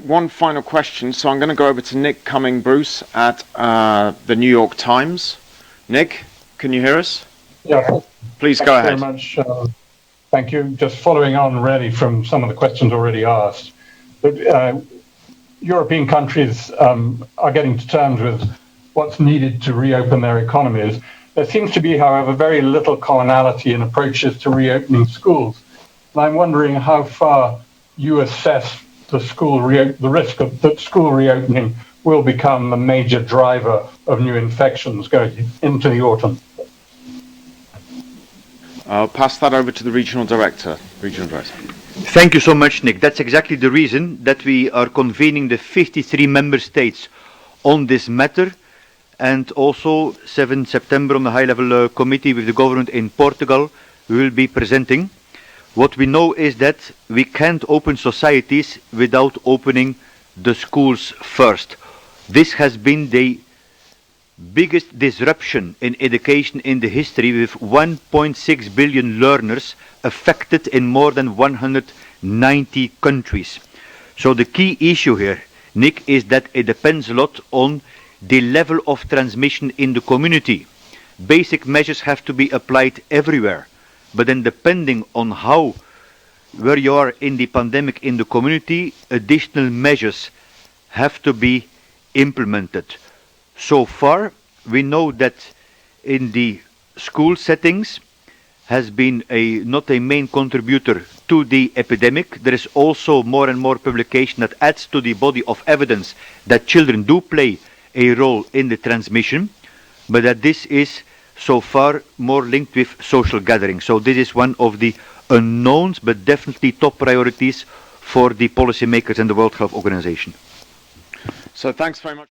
One final question, so I'm going to go over to Nick Cumming-Bruce at the New York Times. Nick, can you hear us? Yeah. Please go ahead. Very much. Thank you. Just following on really from some of the questions already asked. European countries are getting to terms with what's needed to reopen their economies. There seems to be, however, very little commonality in approaches to reopening schools. And I'm wondering how far you assess the risk that school reopening will become the major driver of new infections going into the autumn. I'll pass that over to the Regional Director. Thank you so much, Nick. That's exactly the reason that we are convening the 53 member states on this matter, and also 7 September on the high-level committee with the government in Portugal we will be presenting. What we know is that we can't open societies without opening the schools first. This has been the biggest disruption in education in the history, with 1.6 billion learners affected in more than 190 countries. So the key issue here, Nick, is that it depends a lot on the level of transmission in the community. Basic measures have to be applied everywhere, but then depending on where you are in the pandemic in the community, additional measures have to be implemented. So far, we know that in the school settings has been not a main contributor to the epidemic. There is also more and more publication that adds to the body of evidence that children do play a role in the transmission, but that this is so far more linked with social gatherings. So this is one of the unknowns, but definitely top priorities for the policymakers and the World Health Organization. So thanks very much.